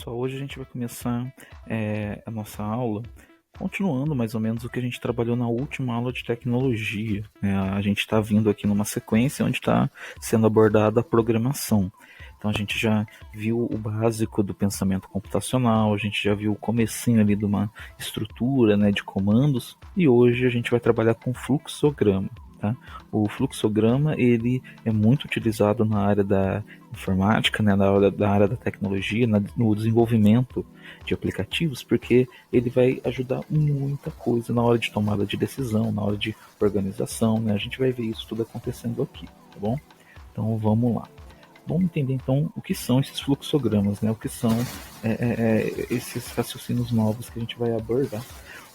pessoal, hoje a gente vai começar a nossa aula continuando mais ou menos o que a gente trabalhou na última aula de tecnologia, né? A gente está vindo aqui numa sequência onde está sendo abordada a programação. Então a gente já viu o básico do pensamento computacional, a gente já viu o comecinho ali de uma estrutura, né, de comandos, e hoje a gente vai trabalhar com fluxograma. Tá? O fluxograma ele é muito utilizado na área da informática, né, da área da tecnologia, no desenvolvimento de aplicativos, porque ele vai ajudar muita coisa na hora de tomada de decisão, na hora de organização, né? A gente vai ver isso tudo acontecendo aqui, tá bom? Então vamos lá. Vamos entender então o que são esses fluxogramas, né? O que são esses raciocínios novos que a gente vai abordar.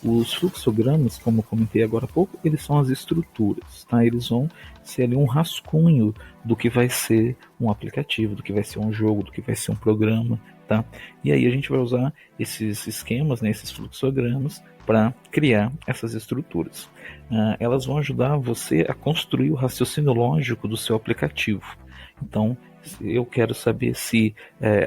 Os fluxogramas, como eu comentei agora há pouco, eles são as estruturas, tá? Eles vão ser ali um rascunho do que vai ser um aplicativo, do que vai ser um jogo, do que vai ser um programa, tá? E aí a gente vai usar esses esquemas, né, esses fluxogramas, para criar essas estruturas. Elas vão ajudar você a construir o raciocínio lógico do seu aplicativo. Então, eu quero saber se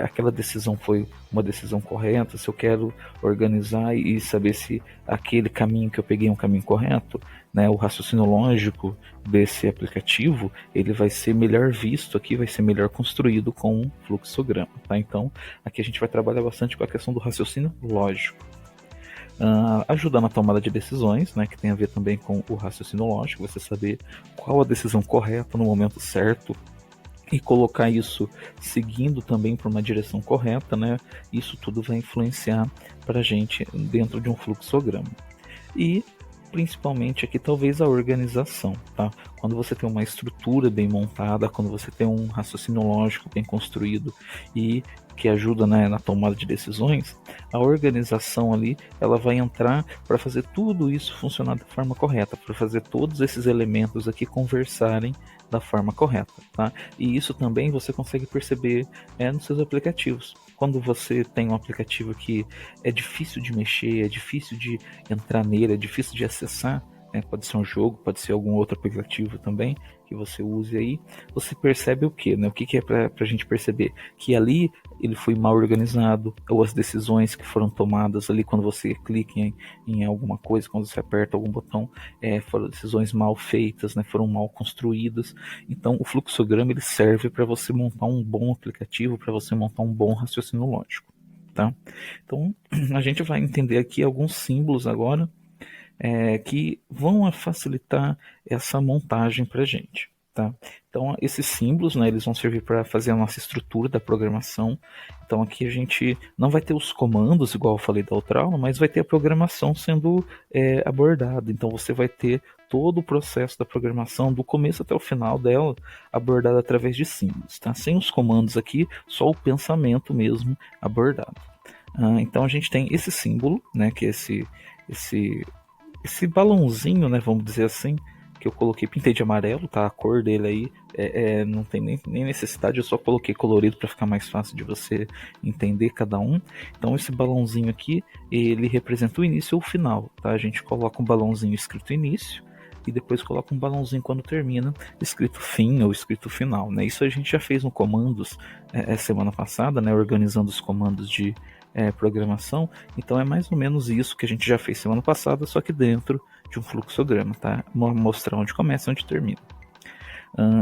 aquela decisão foi uma decisão correta, se eu quero organizar e saber se aquele caminho que eu peguei é um caminho correto, né? O raciocínio lógico desse aplicativo ele vai ser melhor visto aqui, vai ser melhor construído com um fluxograma. Tá? Então, aqui a gente vai trabalhar bastante com a questão do raciocínio lógico. Ajudar na tomada de decisões, né, que tem a ver também com o raciocínio lógico, você saber qual a decisão correta no momento certo, e colocar isso seguindo também para uma direção correta, né? Isso tudo vai influenciar para a gente dentro de um fluxograma. E principalmente aqui talvez a organização, tá? Quando você tem uma estrutura bem montada, quando você tem um raciocínio lógico bem construído e que ajuda, né, na tomada de decisões, a organização ali ela vai entrar para fazer tudo isso funcionar da forma correta, para fazer todos esses elementos aqui conversarem da forma correta, tá? E isso também você consegue perceber nos seus aplicativos. Quando você tem um aplicativo que é difícil de mexer, é difícil de entrar nele, é difícil de acessar, né? Pode ser um jogo, pode ser algum outro aplicativo também que você use aí, você percebe o que, né? O que é para a gente perceber? Que ali ele foi mal organizado, ou as decisões que foram tomadas ali quando você clica em alguma coisa, quando você aperta algum botão, foram decisões mal feitas, né? Foram mal construídas. Então o fluxograma ele serve para você montar um bom aplicativo, para você montar um bom raciocínio lógico. Tá? Então a gente vai entender aqui alguns símbolos agora que vão facilitar essa montagem para a gente. Tá? Então esses símbolos, né, eles vão servir para fazer a nossa estrutura da programação. Então aqui a gente não vai ter os comandos, igual eu falei da outra aula, mas vai ter a programação sendo abordada. Então você vai ter todo o processo da programação, do começo até o final dela, abordado através de símbolos. Tá? Sem os comandos aqui, só o pensamento mesmo abordado. Então a gente tem esse símbolo, né, que é esse balãozinho, né, vamos dizer assim, que eu coloquei, pintei de amarelo, tá? A cor dele aí não tem nem necessidade, eu só coloquei colorido para ficar mais fácil de você entender cada um. Então esse balãozinho aqui, ele representa o início ou o final, tá? A gente coloca um balãozinho escrito início e depois coloca um balãozinho quando termina, escrito fim ou escrito final, né? Isso a gente já fez no comandos semana passada, né? Organizando os comandos de programação. Então é mais ou menos isso que a gente já fez semana passada, só que dentro de um fluxograma, tá? Mostrar onde começa e onde termina.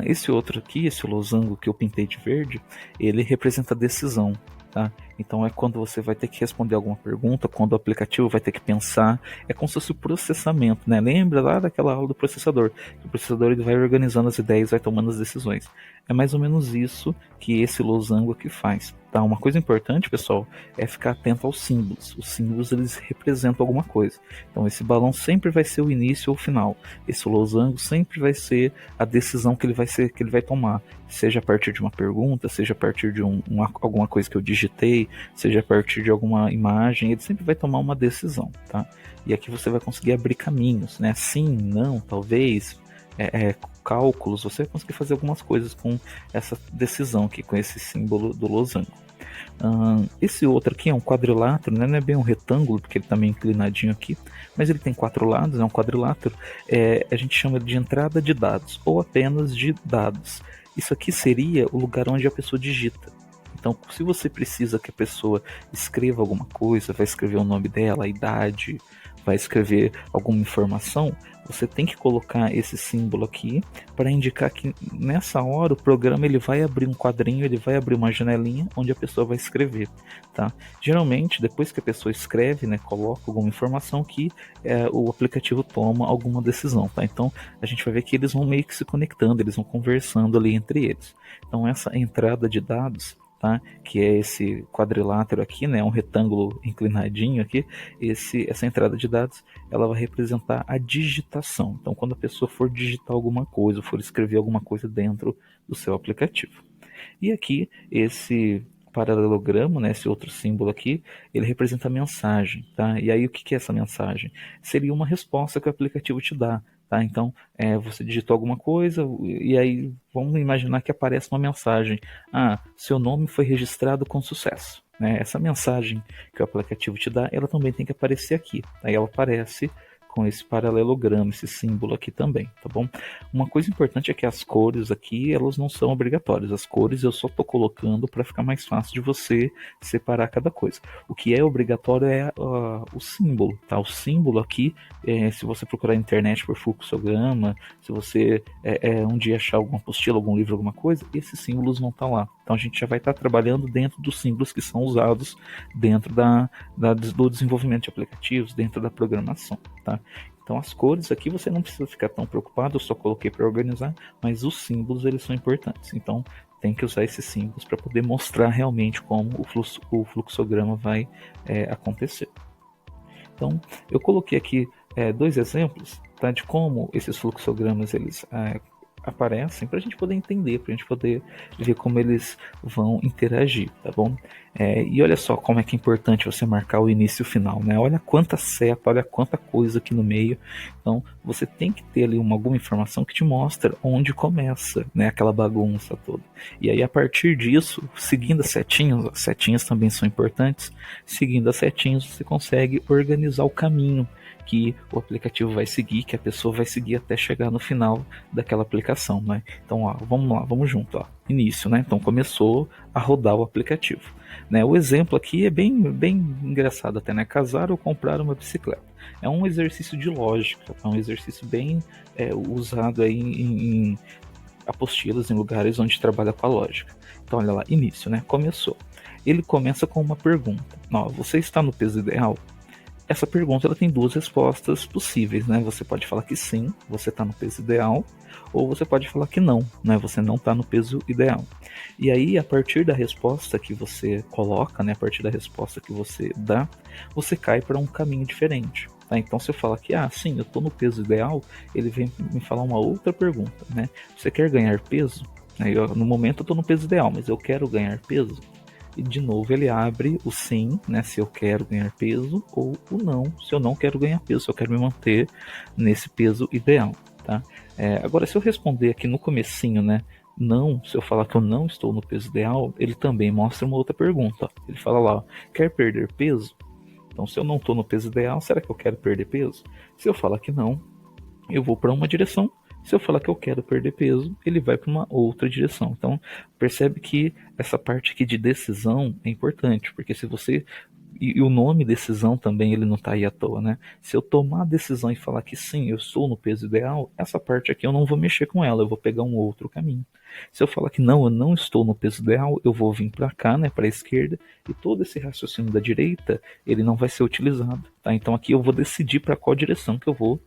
Esse outro aqui, esse losango que eu pintei de verde, ele representa a decisão. Tá? Então é quando você vai ter que responder alguma pergunta, quando o aplicativo vai ter que pensar, é como se fosse o processamento, né? Lembra lá daquela aula do processador, que o processador ele vai organizando as ideias, vai tomando as decisões. É mais ou menos isso que esse losango aqui faz. Tá? Uma coisa importante, pessoal, é ficar atento aos símbolos. Os símbolos eles representam alguma coisa. Então esse balão sempre vai ser o início ou o final. Esse losango sempre vai ser a decisão que ele vai tomar. Seja a partir de uma pergunta, seja a partir de alguma coisa que eu digitei, seja a partir de alguma imagem, ele sempre vai tomar uma decisão, tá? E aqui você vai conseguir abrir caminhos, né? Sim, não, talvez, cálculos, você vai conseguir fazer algumas coisas com essa decisão aqui, com esse símbolo do losango. Esse outro aqui é um quadrilátero, né? Não é bem um retângulo, porque ele está meio inclinadinho aqui, mas ele tem 4 lados, é um quadrilátero, a gente chama de entrada de dados, ou apenas de dados. Isso aqui seria o lugar onde a pessoa digita. Então, se você precisa que a pessoa escreva alguma coisa, vai escrever o nome dela, a idade, vai escrever alguma informação, você tem que colocar esse símbolo aqui para indicar que nessa hora o programa ele vai abrir um quadrinho, ele vai abrir uma janelinha onde a pessoa vai escrever, tá? Geralmente, depois que a pessoa escreve, né, coloca alguma informação que o aplicativo toma alguma decisão, tá? Então, a gente vai ver que eles vão meio que se conectando, eles vão conversando ali entre eles. Então, essa entrada de dados, tá? Que é esse quadrilátero aqui, né? Um retângulo inclinadinho aqui. Essa entrada de dados, ela vai representar a digitação. Então, quando a pessoa for digitar alguma coisa, for escrever alguma coisa dentro do seu aplicativo. E aqui, esse paralelogramo, né, esse outro símbolo aqui, ele representa a mensagem, tá? E aí o que é essa mensagem? Seria uma resposta que o aplicativo te dá, tá? Então, você digitou alguma coisa e aí vamos imaginar que aparece uma mensagem: ah, seu nome foi registrado com sucesso. Né? Essa mensagem que o aplicativo te dá, ela também tem que aparecer aqui. Aí ela aparece com esse paralelogramo, esse símbolo aqui também, tá bom? Uma coisa importante é que as cores aqui, elas não são obrigatórias. As cores eu só estou colocando para ficar mais fácil de você separar cada coisa. O que é obrigatório é o símbolo, tá? O símbolo aqui, se você procurar na internet por fluxograma, se você um dia achar alguma apostila, algum livro, alguma coisa, esses símbolos vão estar lá. Então a gente já vai estar trabalhando dentro dos símbolos que são usados dentro do desenvolvimento de aplicativos, dentro da programação, tá? Então as cores aqui você não precisa ficar tão preocupado, eu só coloquei para organizar, mas os símbolos eles são importantes. Então tem que usar esses símbolos para poder mostrar realmente como o fluxograma vai acontecer. Então eu coloquei aqui 2 exemplos, tá, de como esses fluxogramas eles aparecem para a gente poder entender, para a gente poder ver como eles vão interagir, tá bom? E olha só como é que é importante você marcar o início e o final, né? Olha quanta seta, olha quanta coisa aqui no meio. Então você tem que ter ali alguma informação que te mostra onde começa, né? Aquela bagunça toda. E aí a partir disso, seguindo as setinhas também são importantes. Seguindo as setinhas você consegue organizar o caminho que o aplicativo vai seguir, que a pessoa vai seguir até chegar no final daquela aplicação, né? Então, ó, vamos lá, vamos junto, ó. Início, né? Então começou a rodar o aplicativo, né? O exemplo aqui é bem engraçado até, né? Casar ou comprar uma bicicleta. É um exercício de lógica, é um exercício bem usado aí em apostilas, em lugares onde trabalha com a lógica. Então, olha lá, início, né? Começou. Ele começa com uma pergunta: ó, você está no peso ideal? Essa pergunta ela tem 2 respostas possíveis, né? Você pode falar que sim, você está no peso ideal, ou você pode falar que não, né? Você não está no peso ideal. E aí, a partir da resposta que você coloca, né? A partir da resposta que você dá, você cai para um caminho diferente. Tá? Então, se eu falar que, sim, eu estou no peso ideal, ele vem me falar uma outra pergunta, né? Você quer ganhar peso? No momento eu estou no peso ideal, mas eu quero ganhar peso? E de novo ele abre o sim, né, se eu quero ganhar peso, ou o não, se eu não quero ganhar peso, se eu quero me manter nesse peso ideal, tá? Agora, se eu responder aqui no comecinho, né, não, se eu falar que eu não estou no peso ideal, ele também mostra uma outra pergunta. Ó. Ele fala lá, ó, quer perder peso? Então, se eu não estou no peso ideal, será que eu quero perder peso? Se eu falar que não, eu vou para uma direção. Se eu falar que eu quero perder peso, ele vai para uma outra direção. Então, percebe que essa parte aqui de decisão é importante, porque se você... E o nome decisão também, ele não está aí à toa, né? Se eu tomar a decisão e falar que sim, eu estou no peso ideal, essa parte aqui eu não vou mexer com ela, eu vou pegar um outro caminho. Se eu falar que não, eu não estou no peso ideal, eu vou vir para cá, né, para a esquerda, e todo esse raciocínio da direita, ele não vai ser utilizado, tá? Então aqui eu vou decidir para qual direção que eu vou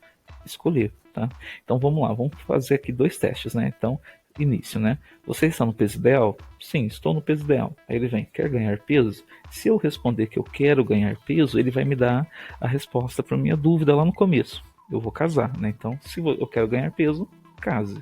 escolher, tá? Então vamos lá, vamos fazer aqui 2 testes, né? Então, início, né? Você está no peso ideal? Sim, estou no peso ideal. Aí ele vem, quer ganhar peso? Se eu responder que eu quero ganhar peso, ele vai me dar a resposta para minha dúvida lá no começo. Eu vou casar, né? Então, se eu quero ganhar peso, case,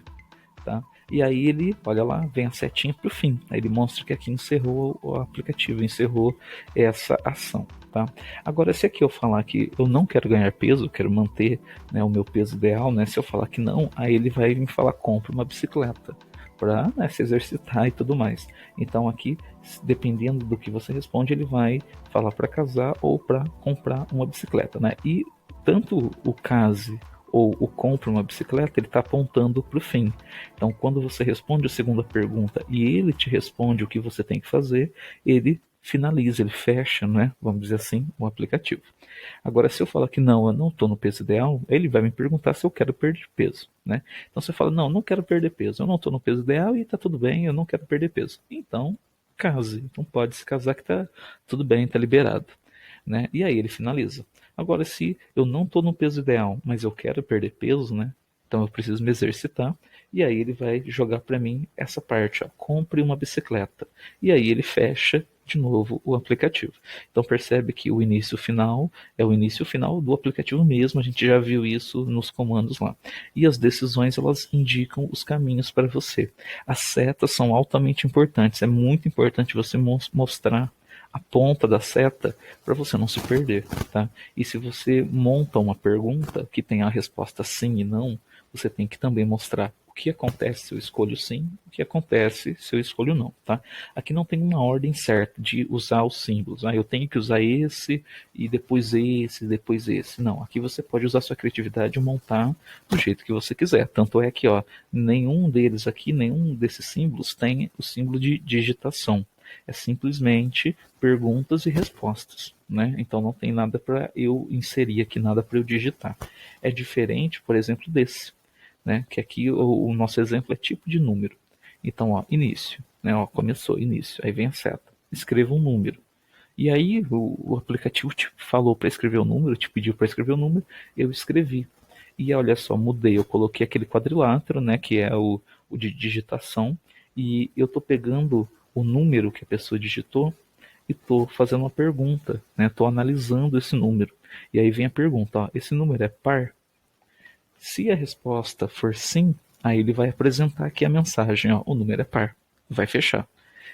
tá? E aí ele, olha lá, vem a setinha para o fim. Aí ele mostra que aqui encerrou o aplicativo, encerrou essa ação. Tá? Agora, se aqui eu falar que eu não quero ganhar peso, eu quero manter, né, o meu peso ideal, né? Se eu falar que não, aí ele vai me falar, compre uma bicicleta para, né, se exercitar e tudo mais. Então aqui, dependendo do que você responde, ele vai falar para casar ou para comprar uma bicicleta, né? E tanto o case ou o compre uma bicicleta, ele está apontando para o fim. Então, quando você responde a segunda pergunta e ele te responde o que você tem que fazer, ele finaliza, ele fecha, né, vamos dizer assim, o aplicativo. Agora, se eu falar que não, eu não estou no peso ideal, ele vai me perguntar se eu quero perder peso, né? Então você fala, não, não quero perder peso, eu não estou no peso ideal e está tudo bem, eu não quero perder peso. Então, case. Então pode se casar que está tudo bem, está liberado, né? E aí ele finaliza. Agora, se eu não estou no peso ideal, mas eu quero perder peso, né? Então eu preciso me exercitar. E aí ele vai jogar para mim essa parte, ó, compre uma bicicleta. E aí ele fecha de novo o aplicativo. Então percebe que o início final é o início final do aplicativo mesmo, a gente já viu isso nos comandos lá. E as decisões, elas indicam os caminhos para você. As setas são altamente importantes, é muito importante você mostrar a ponta da seta para você não se perder, tá? E se você monta uma pergunta que tem a resposta sim e não, você tem que também mostrar o que acontece se eu escolho sim, o que acontece se eu escolho não, tá? Aqui não tem uma ordem certa de usar os símbolos. Eu tenho que usar esse e depois esse, depois esse. Não, aqui você pode usar sua criatividade e montar do jeito que você quiser. Tanto é que, ó, nenhum deles aqui, nenhum desses símbolos tem o símbolo de digitação. É simplesmente perguntas e respostas, né? Então não tem nada para eu inserir aqui, nada para eu digitar. É diferente, por exemplo, desse, né? Que aqui o nosso exemplo é tipo de número. Então, ó, início, né? Ó, começou, início. Aí vem a seta. Escreva um número. E aí o aplicativo te falou para escrever o número, te pediu para escrever o número, eu escrevi. E olha só, mudei, eu coloquei aquele quadrilátero, né, que é o de digitação, e eu tô pegando o número que a pessoa digitou e tô fazendo uma pergunta, né, tô analisando esse número. E aí vem a pergunta, ó, esse número é par? Se a resposta for sim, aí ele vai apresentar aqui a mensagem, ó, o número é par, vai fechar.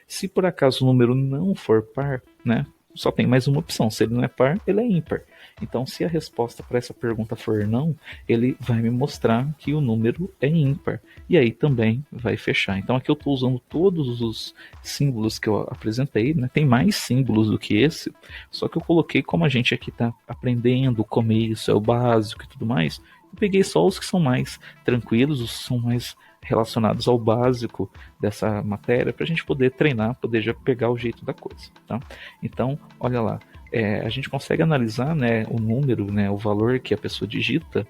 Se por acaso o número não for par, né, só tem mais uma opção. Se ele não é par, ele é ímpar. Então, se a resposta para essa pergunta for não, ele vai me mostrar que o número é ímpar. E aí também vai fechar. Então, aqui eu estou usando todos os símbolos que eu apresentei. Né? Tem mais símbolos do que esse, só que eu coloquei, como a gente aqui está aprendendo, o começo é o básico e tudo mais, eu peguei só os que são mais tranquilos, os que são mais relacionados ao básico dessa matéria para a gente poder treinar, poder já pegar o jeito da coisa, tá? Então, olha lá, a gente consegue analisar, né, o número, né, o valor que a pessoa digita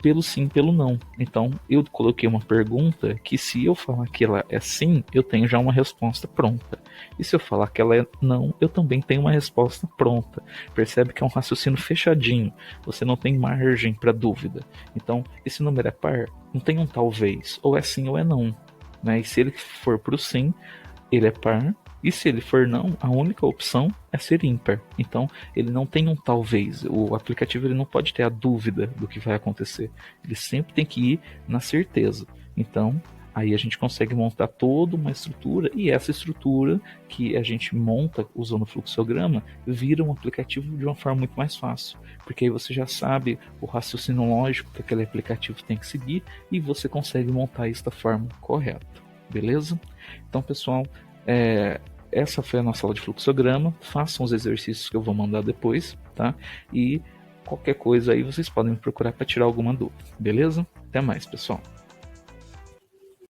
pelo sim, pelo não. Então, eu coloquei uma pergunta que se eu falar que ela é sim, eu tenho já uma resposta pronta. E se eu falar que ela é não, eu também tenho uma resposta pronta. Percebe que é um raciocínio fechadinho. Você não tem margem para dúvida. Então, esse número é par? Não tem um talvez. Ou é sim ou é não. Né? E se ele for para o sim, ele é par. E se ele for não, a única opção é ser ímpar. Então, ele não tem um talvez. O aplicativo ele não pode ter a dúvida do que vai acontecer. Ele sempre tem que ir na certeza. Então, aí a gente consegue montar toda uma estrutura, e essa estrutura que a gente monta usando o fluxograma vira um aplicativo de uma forma muito mais fácil. Porque aí você já sabe o raciocínio lógico que aquele aplicativo tem que seguir e você consegue montar isso da forma correta. Beleza? Então, pessoal, essa foi a nossa aula de fluxograma. Façam os exercícios que eu vou mandar depois, tá? E qualquer coisa aí vocês podem me procurar para tirar alguma dúvida, beleza? Até mais, pessoal.